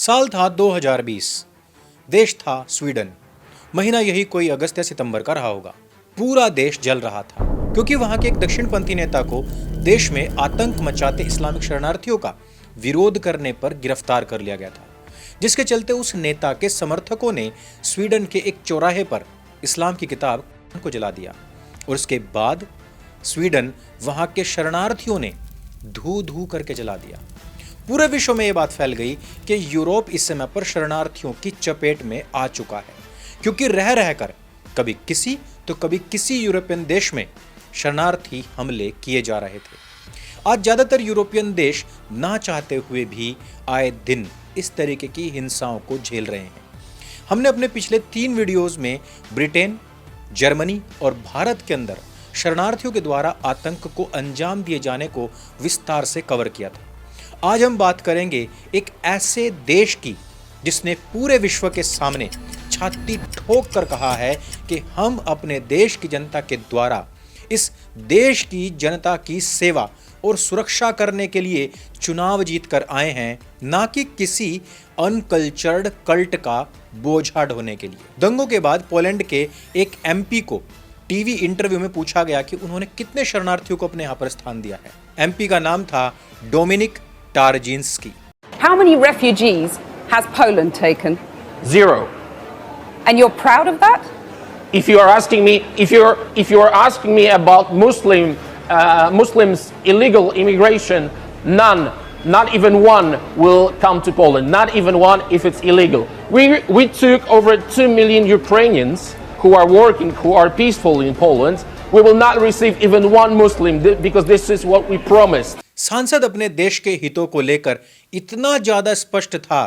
साल था 2020। देश था स्वीडन। महीना यही कोई अगस्त या सितंबर का रहा होगा। पूरा देश जल रहा था क्योंकि वहां के एक दक्षिणपंथी नेता को देश में आतंक मचाते इस्लामिक शरणार्थियों का विरोध करने पर गिरफ्तार कर लिया गया था, जिसके चलते उस नेता के समर्थकों ने स्वीडन के एक चौराहे पर इस्लाम की किताब को जला दिया और उसके बाद स्वीडन वहां के शरणार्थियों ने धू धू करके जला दिया। पूरे विश्व में यह बात फैल गई कि यूरोप इस समय पर शरणार्थियों की चपेट में आ चुका है, क्योंकि रह रहकर कभी किसी तो कभी किसी यूरोपियन देश में शरणार्थी हमले किए जा रहे थे। आज ज्यादातर यूरोपियन देश ना चाहते हुए भी आए दिन इस तरीके की हिंसाओं को झेल रहे हैं। हमने अपने पिछले 3 वीडियोस में ब्रिटेन, जर्मनी और भारत के अंदर शरणार्थियों के द्वारा आतंक को अंजाम दिए जाने को विस्तार से कवर किया था। आज हम बात करेंगे एक ऐसे देश की जिसने पूरे विश्व के सामने छाती ठोक कर कहा है कि हम अपने देश की जनता के द्वारा इस देश की जनता की सेवा और सुरक्षा करने के लिए चुनाव जीत कर आए हैं, ना कि किसी अनकल्चर्ड कल्ट का बोझा ढोने के लिए। दंगों के बाद पोलैंड के एक एमपी को टीवी इंटरव्यू में पूछा गया कि उन्होंने कितने शरणार्थियों को अपने यहां पर स्थान दिया है। एमपी का नाम था Dominic टारजिन्स्की। How many refugees has Poland taken? 0. And you're proud of that? If you are asking me, if you are asking me about Muslims illegal immigration, none, not even one will come to Poland. Not even one if it's illegal. We took over 2 million Ukrainians who are working, who are peaceful in Poland. We will not receive even one Muslim because this is what we promised. सांसद अपने देश के हितों को लेकर इतना ज्यादा स्पष्ट था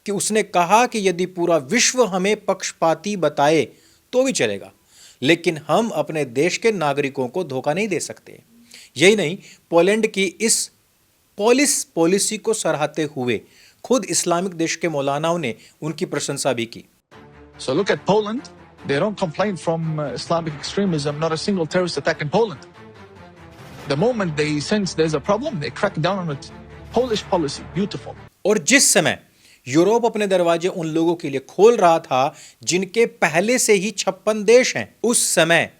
कि उसने कहा कि यदि पूरा विश्व हमें पक्षपाती बताए तो भी चलेगा, लेकिन हम अपने देश के नागरिकों को धोखा नहीं दे सकते। यही नहीं, पोलैंड की इस पॉलिसी को सराहते हुए खुद इस्लामिक देश के मौलानाओं ने उनकी प्रशंसा भी की। So look at Poland. They don't complain from Islamic extremism. Not a single terrorist attack in Poland. The moment they sense there's a problem, they crack down on it. Polish policy, beautiful. और जिस समय Europe अपने दरवाजे उन लोगों के लिए खोल रहा था जिनके पहले से ही 56 देश हैं, उस समय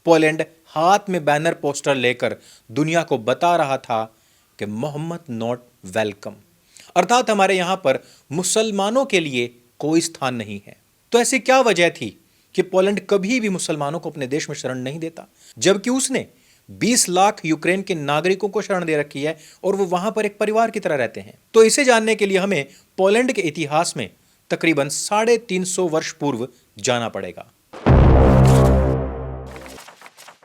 पोलैंड हाथ में बैनर पोस्टर लेकर दुनिया को बता रहा था कि मोहम्मद नॉट वेलकम, अर्थात हमारे यहां पर मुसलमानों के लिए कोई स्थान नहीं है। तो ऐसी क्या वजह थी कि पोलैंड कभी भी मुसलमानों को अपने देश में शरण नहीं देता, जबकि उसने 20 लाख यूक्रेन के नागरिकों को शरण दे रखी है और वो वहां पर एक परिवार की तरह रहते हैं। तो इसे जानने के लिए हमें पोलैंड के इतिहास में तकरीबन 350 वर्ष पूर्व जाना पड़ेगा।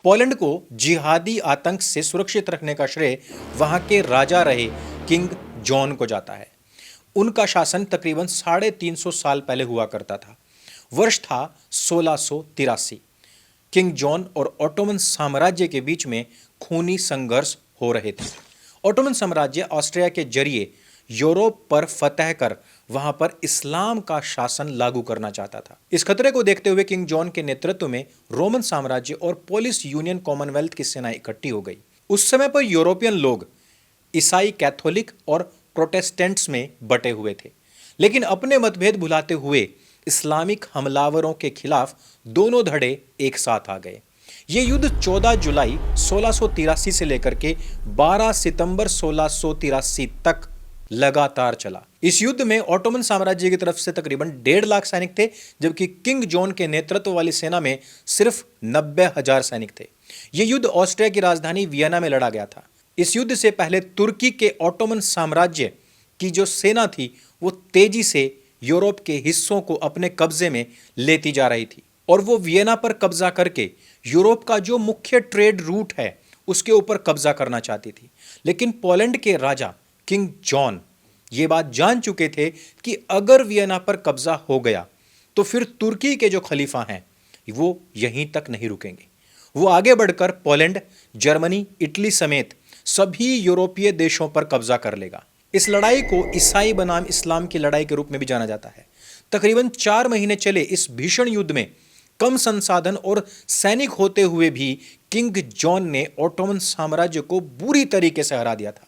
पोलैंड को जिहादी आतंक से सुरक्षित रखने का श्रेय वहां के राजा रहे किंग जॉन को जाता है। उनका शासन तकरीबन 350 साल पहले हुआ करता था। वर्ष था 1683। किंग जॉन और ऑटोमन साम्राज्य के बीच में खूनी संघर्ष हो रहे थे। ऑटोमन साम्राज्य ऑस्ट्रिया के जरिए यूरोप पर फतह कर वहां पर इस्लाम का शासन लागू करना चाहता था। इस खतरे को देखते हुए किंग जॉन के नेतृत्व में रोमन साम्राज्य और पोलिश यूनियन कॉमनवेल्थ की सेना इकट्ठी हो गई। उस समय पर यूरोपियन लोग ईसाई, कैथोलिक और प्रोटेस्टेंट्स में बटे हुए थे, लेकिन अपने मतभेद भुलाते हुए इस्लामिक हमलावरों के खिलाफ दोनों धड़े एक साथ आ गए। यह युद्ध 14 जुलाई 1683 से लेकर के 12 सितंबर 1683 तक लगातार चला। इस युद्ध में ऑटोमन साम्राज्य की तरफ से तकरीबन 1.5 लाख सैनिक थे, जबकि किंग जॉन के नेतृत्व वाली सेना में सिर्फ 90,000 सैनिक थे। यह युद्ध ऑस्ट्रिया की राजधानी वियना में लड़ा गया था। इस युद्ध से पहले तुर्की के ऑटोमन साम्राज्य की जो सेना थी वो तेजी से यूरोप के हिस्सों को अपने कब्जे में लेती जा रही थी और वो वियना पर कब्जा करके यूरोप का जो मुख्य ट्रेड रूट है उसके ऊपर कब्जा करना चाहती थी। लेकिन पोलैंड के राजा किंग जॉन ये बात जान चुके थे कि अगर वियना पर कब्जा हो गया तो फिर तुर्की के जो खलीफा हैं वो यहीं तक नहीं रुकेंगे। वो आगे बढ़कर पोलैंड, जर्मनी, इटली समेत सभी यूरोपीय देशों पर कब्जा कर लेगा। इस लड़ाई को ईसाई बनाम इस्लाम की लड़ाई के रूप में भी जाना जाता है। तकरीबन 4 महीने चले इस भीषण युद्ध में कम संसाधन और सैनिक होते हुए भी किंग जॉन ने ऑटोमन साम्राज्य को बुरी तरीके से हरा दिया था।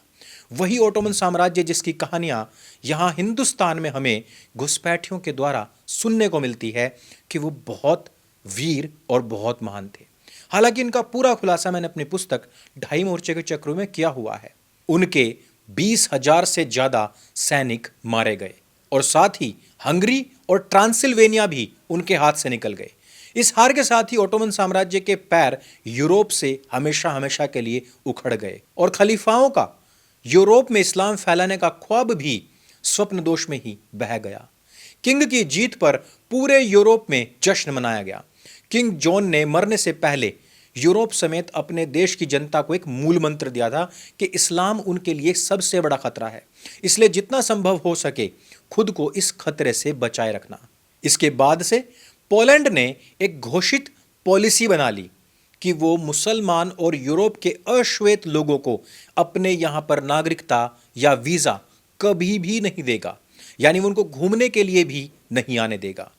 वही ओटोमन साम्राज्य जिसकी कहानियां यहां हिंदुस्तान में हमें घुसपैठियों के द्वारा सुनने को मिलती है कि वो बहुत वीर और बहुत महान थे। हालांकि इनका पूरा खुलासा मैंने अपनी पुस्तक ढाई मोर्चे के चक्रों में किया हुआ है। उनके 20,000 से ज्यादा सैनिक मारे गए और साथ ही हंगरी और ट्रांसिल्वेनिया भी उनके हाथ से निकल गए। इस हार के साथ ही ओटोमन साम्राज्य के पैर यूरोप से हमेशा हमेशा के लिए उखड़ गए और खलीफाओं का यूरोप में इस्लाम फैलाने का ख्वाब भी स्वप्न दोष में ही बह गया। किंग की जीत पर पूरे यूरोप में जश्न मनाया गया। किंग जॉन ने मरने से पहले यूरोप समेत अपने देश की जनता को एक मूल मंत्र दिया था कि इस्लाम उनके लिए सबसे बड़ा खतरा है, इसलिए जितना संभव हो सके खुद को इस खतरे से बचाए रखना। इसके बाद से पोलैंड ने एक घोषित पॉलिसी बना ली कि वो मुसलमान और यूरोप के अश्वेत लोगों को अपने यहां पर नागरिकता या वीजा कभी भी नहीं देगा, यानी वो उनको घूमने के लिए भी नहीं आने देगा।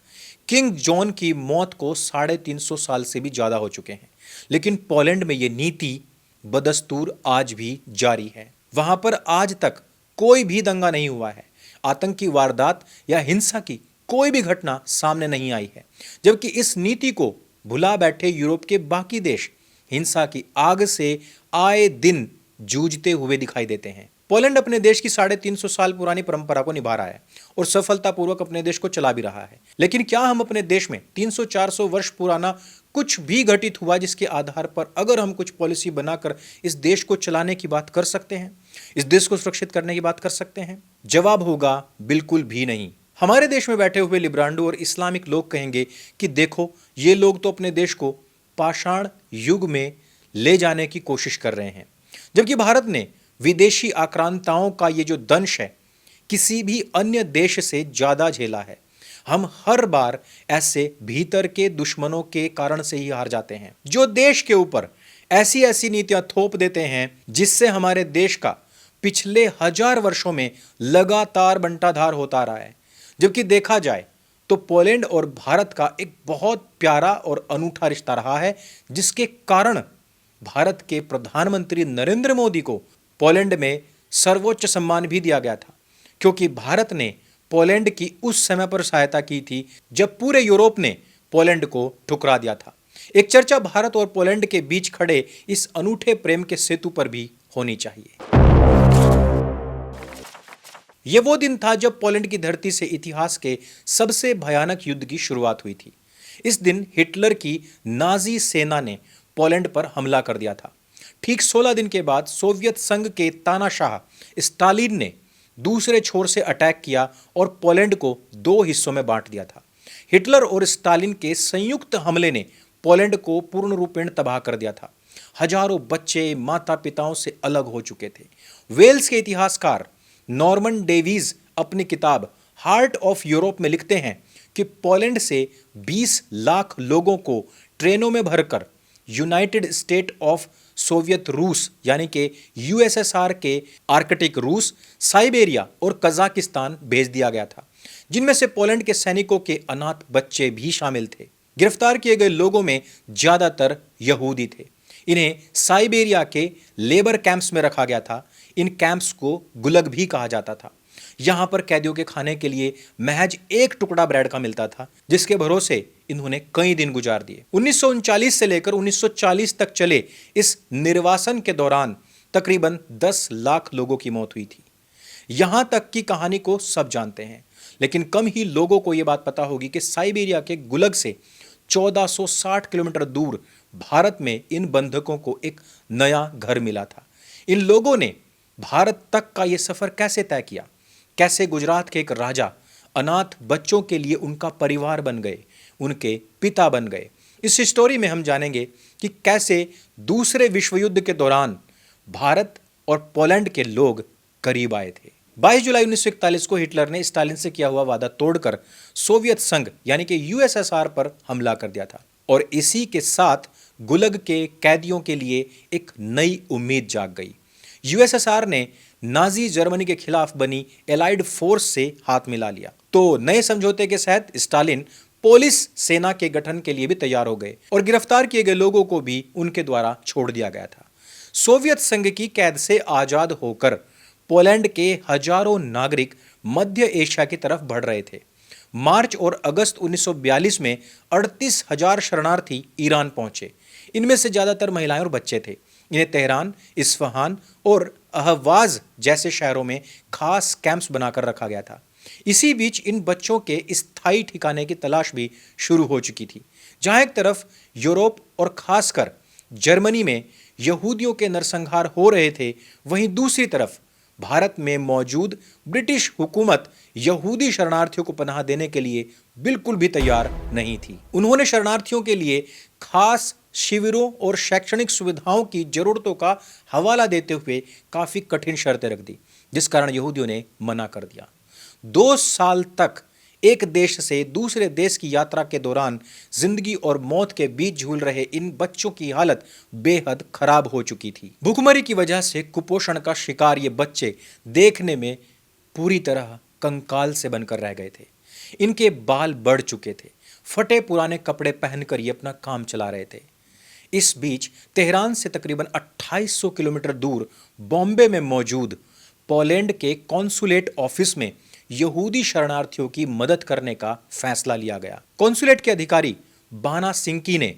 किंग जॉन की मौत को 350 साल से भी ज्यादा हो चुके हैं, लेकिन पोलैंड में यह नीति बदस्तूर आज भी जारी है। वहां पर आज तक कोई भी दंगा नहीं हुआ है, आतंकी वारदात या हिंसा की कोई भी घटना सामने नहीं आई है, जबकि इस नीति को भुला बैठे यूरोप के बाकी देश हिंसा की आग से आए दिन जूझते हुए दिखाई देते हैं। पोलैंड अपने देश की 350 साल पुरानी परंपरा को निभा रहा है और सफलतापूर्वक अपने देश को चला भी रहा है। लेकिन क्या हम अपने देश में 300-400 वर्ष पुराना कुछ भी घटित हुआ जिसके आधार पर अगर हम कुछ पॉलिसी बनाकर इस देश को चलाने की बात कर सकते हैं, इस देश को सुरक्षित करने की बात कर सकते हैं? जवाब होगा बिल्कुल भी नहीं। हमारे देश में बैठे हुए लिब्रांडो और इस्लामिक लोग कहेंगे कि देखो, ये लोग तो अपने देश को पाषाण युग में ले जाने की कोशिश कर रहे हैं, जबकि भारत ने विदेशी आक्रांताओं का ये जो दंश है किसी भी अन्य देश से ज्यादा झेला है। हम हर बार ऐसे भीतर के दुश्मनों के कारण से ही हार जाते हैं, जो देश के ऊपर ऐसी ऐसी नीतियां थोप देते हैं जिससे हमारे देश का पिछले 1000 वर्षों में लगातार बंटाधार होता रहा है। जबकि देखा जाए तो पोलैंड और भारत का एक बहुत प्यारा और अनूठा रिश्ता रहा है, जिसके कारण भारत के प्रधानमंत्री नरेंद्र मोदी को पोलैंड में सर्वोच्च सम्मान भी दिया गया था, क्योंकि भारत ने पोलैंड की उस समय पर सहायता की थी जब पूरे यूरोप ने पोलैंड को ठुकरा दिया था। एक चर्चा भारत और पोलैंड के बीच खड़े इस अनूठे प्रेम के सेतु पर भी होनी चाहिए। यह वो दिन था जब पोलैंड की धरती से इतिहास के सबसे भयानक युद्ध की शुरुआत हुई थी। इस दिन हिटलर की नाजी सेना ने पोलैंड पर हमला कर दिया था। ठीक 16 दिन के बाद सोवियत संघ के तानाशाह स्टालिन ने दूसरे छोर से अटैक किया और पोलैंड को 2 हिस्सों में बांट दिया था। हिटलर और स्टालिन के संयुक्त हमले ने पोलैंड को पूर्ण रूपेण तबाह कर दिया था। हजारों बच्चे माता पिताओं से अलग हो चुके थे। वेल्स के इतिहासकार नॉर्मन डेविस अपनी किताब हार्ट ऑफ यूरोप में लिखते हैं कि पोलैंड से 20 लाख लोगों को ट्रेनों में भरकर यूनाइटेड स्टेट ऑफ सोवियत रूस यानी कि यूएसएसआर के आर्कटिक रूस, साइबेरिया और कजाकिस्तान भेज दिया गया था, जिनमें से पोलैंड के सैनिकों के अनाथ बच्चे भी शामिल थे। गिरफ्तार किए गए लोगों में ज्यादातर यहूदी थे। इन्हें साइबेरिया के लेबर कैंप्स में रखा गया था। इन कैंप्स को गुलग भी कहा जाता था। यहां पर कैदियों के खाने के लिए महज एक टुकड़ा ब्रेड का मिलता था, जिसके भरोसे इन्होंने कई दिन गुजार दिए। 1939 से लेकर 1940 तक चले इस निर्वासन के दौरान तकरीबन 10 लाख लोगों की मौत हुई थी। यहां तक की कहानी को सब जानते हैं, लेकिन कम ही लोगों को यह बात पता होगी कि साइबेरिया के गुलग से 1460 किलोमीटर दूर भारत में इन बंधकों को एक नया घर मिला था। इन लोगों ने भारत तक का यह सफर कैसे तय किया, कैसे गुजरात के एक राजा अनाथ बच्चों के लिए उनका परिवार बन गए, उनके पिता बन गए। इस स्टोरी में हम जानेंगे कि कैसे दूसरे विश्व युद्ध के दौरान भारत और पोलैंड के लोग करीब आए थे। 22 जुलाई 1941 को हिटलर ने स्टालिन से किया हुआ वादा तोड़कर सोवियत संघ यानी कि यूएसएसआर पर हमला कर दिया था और इसी के साथ गुलग के कैदियों के लिए एक नई उम्मीद जाग गई। यूएसएसआर ने नाजी जर्मनी के खिलाफ बनी एलाइड फोर्स से हाथ मिला लिया, तो नए समझौते के तहत स्टालिन पोलिस सेना के गठन के लिए भी तैयार हो गए और गिरफ्तार किए गए लोगों को भी उनके द्वारा छोड़ दिया गया था। सोवियत संघ की कैद से आजाद होकर पोलैंड के हजारों नागरिक मध्य एशिया की तरफ बढ़ रहे थे। मार्च और अगस्त 1942 में 38,000 शरणार्थी ईरान पहुंचे। इनमें से ज्यादातर महिलाएं और बच्चे थे। इन्हें तेहरान, इस्फहान और अहवाज जैसे शहरों में खास कैंप्स बनाकर रखा गया था। इसी बीच इन बच्चों के स्थायी ठिकाने की तलाश भी शुरू हो चुकी थी। जहां एक तरफ यूरोप और खासकर जर्मनी में यहूदियों के नरसंहार हो रहे थे, वहीं दूसरी तरफ भारत में मौजूद ब्रिटिश हुकूमत यहूदी शरणार्थियों को पनाह देने के लिए बिल्कुल भी तैयार नहीं थी। उन्होंने शरणार्थियों के लिए खास शिविरों और शैक्षणिक सुविधाओं की जरूरतों का हवाला देते हुए काफी कठिन शर्तें रख दी, जिस कारण यहूदियों ने मना कर दिया। 2 साल तक एक देश से दूसरे देश की यात्रा के दौरान जिंदगी और मौत के बीच झूल रहे इन बच्चों की हालत बेहद खराब हो चुकी थी। भूखमरी की वजह से कुपोषण का शिकार ये बच्चे देखने में पूरी तरह कंकाल से बनकर रह गए थे। इनके बाल बढ़ चुके थे, फटे पुराने कपड़े पहनकर ये अपना काम चला रहे थे। इस बीच तेहरान से तकरीबन 2800 किलोमीटर दूर बॉम्बे में मौजूद पोलैंड के कॉन्सुलेट ऑफिस में यहूदी शरणार्थियों की मदद करने का फैसला लिया गया। कॉन्सुलेट के अधिकारी बाना सिंकी ने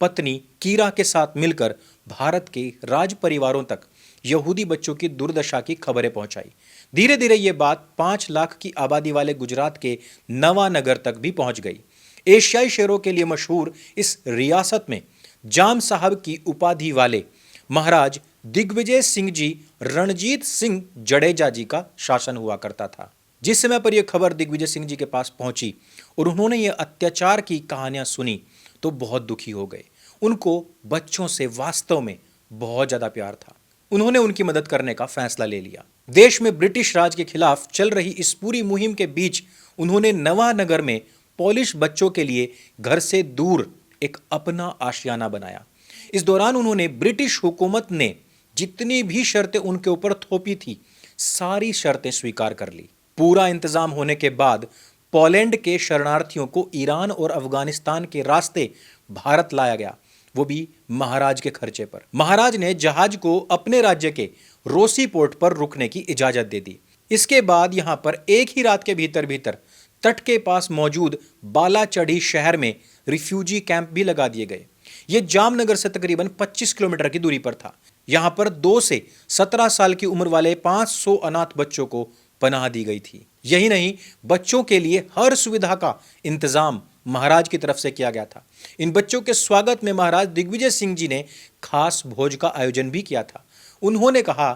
पत्नी कीरा के साथ मिलकर भारत के राज परिवारों तक यहूदी बच्चों की दुर्दशा की खबरें पहुंचाई। धीरे धीरे ये बात 5 लाख की आबादी वाले गुजरात के नवानगर तक भी पहुंच गई। एशियाई शेरों के लिए मशहूर इस रियासत में जाम साहब की उपाधि वाले महाराज दिग्विजय सिंह जी रणजीत सिंह जडेजा जी का शासन हुआ करता था। जिस समय पर यह खबर दिग्विजय सिंह जी के पास पहुंची और उन्होंने ये अत्याचार की कहानियां सुनी तो बहुत दुखी हो गए। उनको बच्चों से वास्तव में बहुत ज्यादा प्यार था। उन्होंने उनकी मदद करने का फैसला ले लिया। देश में ब्रिटिश राज के खिलाफ चल रही इस पूरी मुहिम के बीच उन्होंने नवानगर में पोलिश बच्चों के लिए घर से दूर एक अपना आशियाना बनाया। इस दौरान उन्होंने ब्रिटिश हुकूमत ने जितनी भी शर्तें उनके ऊपर थोपी थी, सारी शर्तें स्वीकार कर ली। पूरा इंतजाम होने के बाद पोलैंड के शरणार्थियों को ईरान और अफगानिस्तान के रास्ते भारत लाया गया, वो भी महाराज के खर्चे पर। महाराज ने जहाज को अपने राज्य के रोसी पोर्ट पर रुकने की इजाजत दे दी। इसके बाद यहां पर एक ही रात के भीतर तट के पास मौजूद बालाचढ़ी शहर में रिफ्यूजी कैंप भी लगा दिए गए। यह जामनगर से तकरीबन 25 किलोमीटर की दूरी पर था। यहां पर 2 से 17 साल की उम्र वाले 500 अनाथ बच्चों को पनाह दी गई थी। यही नहीं, बच्चों के लिए हर सुविधा का इंतजाम महाराज की तरफ से किया गया था। इन बच्चों के स्वागत में महाराज दिग्विजय सिंह जी ने खास भोज का आयोजन भी किया था। उन्होंने कहा,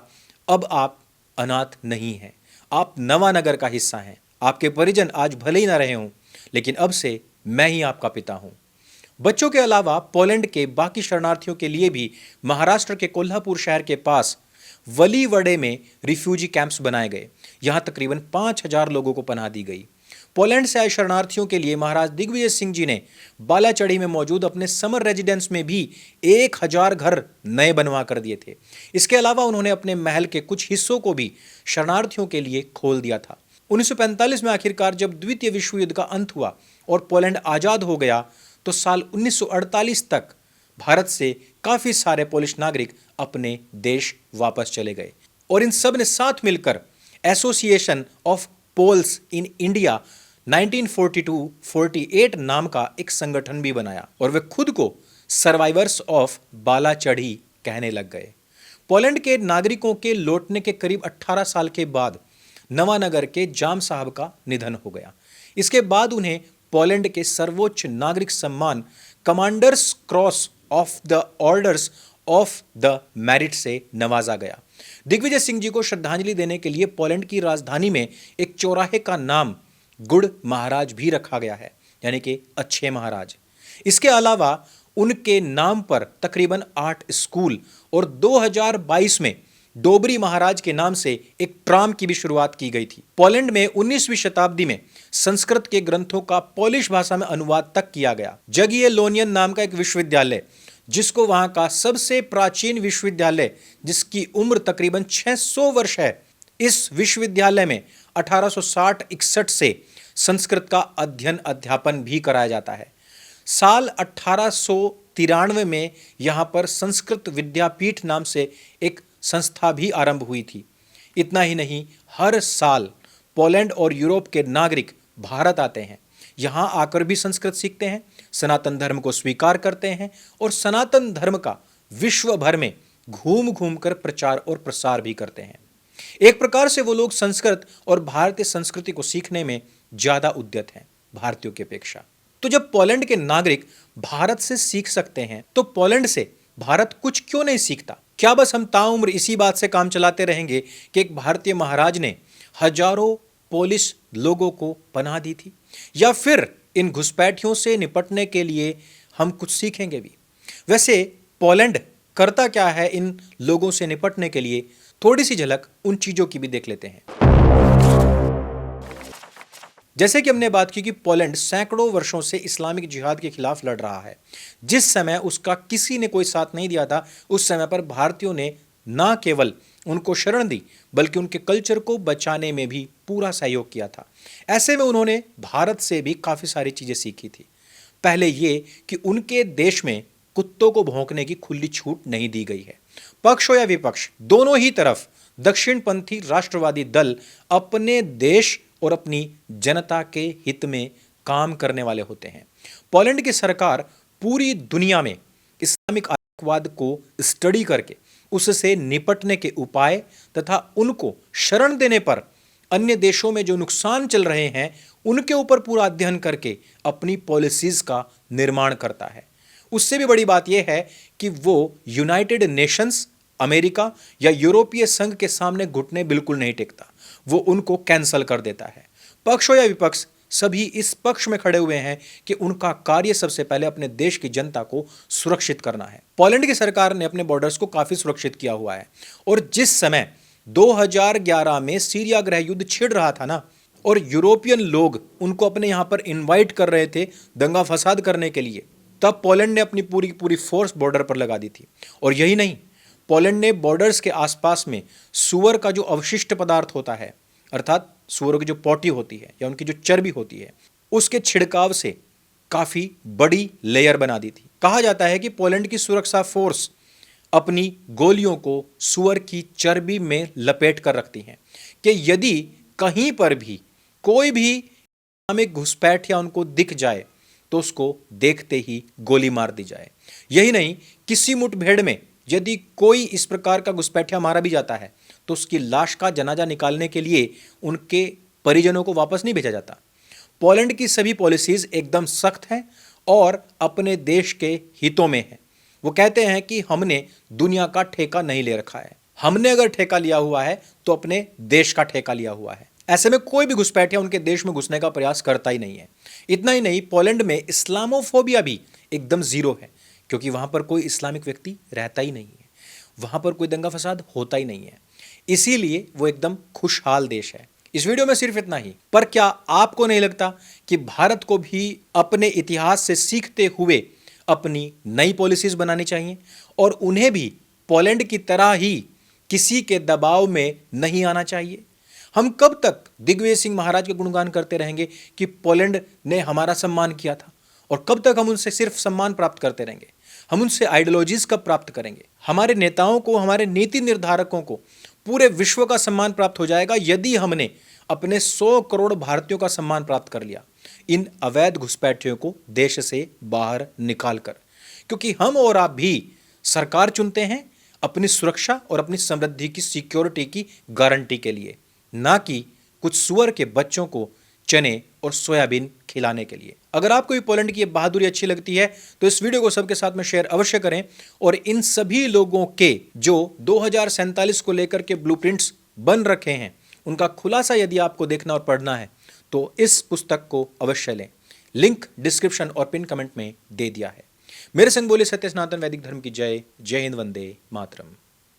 अब आप अनाथ नहीं हैं, आप नवानगर का हिस्सा हैं। आपके परिजन आज भले ही ना रहे हों, लेकिन अब से मैं ही आपका पिता हूं। बच्चों के अलावा पोलैंड के बाकी शरणार्थियों के लिए भी महाराष्ट्र के कोल्हापुर शहर के पास वलीवडे में रिफ्यूजी कैंप्स बनाए गए। यहां तकरीबन 5,000 लोगों को पनाह दी गई। पोलैंड से आए शरणार्थियों के लिए महाराज दिग्विजय सिंह जी ने बालाचढ़ी में मौजूद अपने समर रेजिडेंस में भी 1,000 घर नए बनवा कर दिए थे। इसके अलावा उन्होंने अपने महल के कुछ हिस्सों को भी शरणार्थियों के लिए खोल दिया था। 1945 में आखिरकार जब द्वितीय विश्व युद्ध का अंत हुआ और पोलैंड आजाद हो गया, तो साल 1948 तक भारत से काफी सारे पोलिश नागरिक अपने देश वापस चले गए और इन सब ने साथ मिलकर Association of Poles in India 1942-48 नाम का एक संगठन भी बनाया और वे खुद को सर्वाइवर्स ऑफ बालाचढ़ी कहने लग गए। पोलैंड के नागरिकों के लौटने के करीब 18 साल के बाद नवानगर के जाम साहब का निधन हो गया। इसके बाद उन्हें पोलैंड के सर्वोच्च नागरिक सम्मान commanders cross of the orders of the merit से नवाजा गया। दिग्विजय सिंह जी को श्रद्धांजलि देने के लिए पोलैंड की राजधानी में एक चौराहे का नाम गुड महाराज भी रखा गया है, यानी कि अच्छे महाराज। इसके अलावा उनके नाम पर तकरीबन 8 स्कूल और 2022 में डोबरी महाराज के नाम से एक ट्राम की भी शुरुआत की गई थी। पोलैंड में 19वीं शताब्दी में संस्कृत के ग्रंथों का पोलिश भाषा में अनुवाद तक किया गया। जगिएलोनियन नाम का एक विश्वविद्यालय, जिसको वहां का सबसे प्राचीन विश्वविद्यालय, जिसकी उम्र तकरीबन 600 वर्ष है, इस विश्वविद्यालय में 1860-61 से संस्कृत का अध्ययन अध्यापन भी कराया जाता है। साल 1893 में यहां पर संस्कृत विद्यापीठ नाम से एक संस्था भी आरंभ हुई थी। इतना ही नहीं, हर साल पोलैंड और यूरोप के नागरिक भारत आते हैं, यहाँ आकर भी संस्कृत सीखते हैं, सनातन धर्म को स्वीकार करते हैं और सनातन धर्म का विश्व भर में घूम घूम कर प्रचार और प्रसार भी करते हैं। एक प्रकार से वो लोग संस्कृत और भारतीय संस्कृति को सीखने में ज्यादा उद्यत हैं भारतीयों की अपेक्षा। तो जब पोलैंड के नागरिक भारत से सीख सकते हैं तो पोलैंड से भारत कुछ क्यों नहीं सीखता? क्या बस हम ताउम्र इसी बात से काम चलाते रहेंगे कि एक भारतीय महाराज ने हजारों पोलिश लोगों को पनाह दी थी? या फिर इन घुसपैठियों से निपटने के लिए हम कुछ सीखेंगे भी? वैसे पोलैंड करता क्या है इन लोगों से निपटने के लिए? थोड़ी सी झलक उन चीजों की भी देख लेते हैं। जैसे कि हमने बात की कि पोलैंड सैकड़ों वर्षों से इस्लामिक जिहाद के खिलाफ लड़ रहा है। जिस समय उसका किसी ने कोई साथ नहीं दिया था, उस समय पर भारतीयों ने न केवल उनको शरण दी बल्कि उनके कल्चर को बचाने में भी पूरा सहयोग किया था। ऐसे में उन्होंने भारत से भी काफ़ी सारी चीज़ें सीखी थी। पहले ये कि उनके देश में कुत्तों को भौंकने की खुली छूट नहीं दी गई है। पक्ष हो या विपक्ष, दोनों ही तरफ दक्षिणपंथी राष्ट्रवादी दल अपने देश और अपनी जनता के हित में काम करने वाले होते हैं। पोलैंड की सरकार पूरी दुनिया में इस्लामिक आतंकवाद को स्टडी करके उससे निपटने के उपाय तथा उनको शरण देने पर अन्य देशों में जो नुकसान चल रहे हैं उनके ऊपर पूरा अध्ययन करके अपनी पॉलिसीज का निर्माण करता है। उससे भी बड़ी बात यह है कि वो यूनाइटेड नेशंस, अमेरिका या यूरोपीय संघ के सामने घुटने बिल्कुल नहीं टेकता, वो उनको कैंसल कर देता है। पक्ष हो या विपक्ष, सभी इस पक्ष में खड़े हुए हैं कि उनका कार्य सबसे पहले अपने देश की जनता को सुरक्षित करना है। पोलैंड की सरकार ने अपने बॉर्डर्स को काफी सुरक्षित किया हुआ है और जिस समय 2011 में सीरिया गृह युद्ध छिड़ रहा था ना, और यूरोपियन लोग उनको अपने यहां पर इनवाइट कर रहे थे दंगा फसाद करने के लिए, तब पोलैंड ने अपनी पूरी पूरी फोर्स बॉर्डर पर लगा दी थी। और यही नहीं, पोलैंड ने बॉर्डर्स के आसपास में सुअर का जो अवशिष्ट पदार्थ होता है, अर्थात सुअरों की जो पोटी होती है या उनकी जो चर्बी होती है, उसके छिड़काव से काफी बड़ी लेयर बना दी थी। कहा जाता है कि पोलैंड की सुरक्षा फोर्स अपनी गोलियों को सुअर की चर्बी में लपेट कर रखती हैं कि यदि कहीं पर भी कोई भी इस्लामिक घुसपैठ या उनको दिख जाए तो उसको देखते ही गोली मार दी जाए। यही नहीं, किसी मुठभेड़ में यदि कोई इस प्रकार का घुसपैठिया मारा भी जाता है तो उसकी लाश का जनाजा निकालने के लिए उनके परिजनों को वापस नहीं भेजा जाता। पोलैंड की सभी पॉलिसीज एकदम सख्त हैं और अपने देश के हितों में है। वो कहते हैं कि हमने दुनिया का ठेका नहीं ले रखा है, हमने अगर ठेका लिया हुआ है तो अपने देश का ठेका लिया हुआ है। ऐसे में कोई भी घुसपैठिया उनके देश में घुसने का प्रयास करता ही नहीं है। इतना ही नहीं, पोलैंड में इस्लामोफोबिया भी एकदम जीरो है, क्योंकि वहां पर कोई इस्लामिक व्यक्ति रहता ही नहीं है, वहां पर कोई दंगा फसाद होता ही नहीं है। इसीलिए वो एकदम खुशहाल देश है। इस वीडियो में सिर्फ इतना ही, पर क्या आपको नहीं लगता कि भारत को भी अपने इतिहास से सीखते हुए अपनी नई पॉलिसीज बनानी चाहिए और उन्हें भी पोलैंड की तरह ही किसी के दबाव में नहीं आना चाहिए? हम कब तक दिग्विजय सिंह महाराज के गुणगान करते रहेंगे कि पोलैंड ने हमारा सम्मान किया था, और कब तक हम उनसे सिर्फ सम्मान प्राप्त करते रहेंगे? हम उनसे आइडियोलॉजीज कब प्राप्त करेंगे? हमारे नेताओं को, हमारे नीति निर्धारकों को पूरे विश्व का सम्मान प्राप्त हो जाएगा यदि हमने अपने 100 करोड़ भारतीयों का सम्मान प्राप्त कर लिया इन अवैध घुसपैठियों को देश से बाहर निकाल कर। क्योंकि हम और आप भी सरकार चुनते हैं अपनी सुरक्षा और अपनी समृद्धि की, सिक्योरिटी की गारंटी के लिए, ना कि कुछ सुअर के बच्चों को चने और सोयाबीन खिलाने के लिए। अगर आपको भी पोलैंड की ये बहादुरी अच्छी लगती है तो इस वीडियो को सबके साथ में शेयर अवश्य करें और इन सभी लोगों के जो 2047 को लेकर के ब्लूप्रिंट्स बन रखे हैं उनका खुलासा यदि आपको देखना और पढ़ना है तो इस पुस्तक को अवश्य लें। लिंक डिस्क्रिप्शन और पिन कमेंट में दे दिया है। मेरे संग बोले सत्य सनातन वैदिक धर्म की जय। जय हिंद, वंदे मातरम।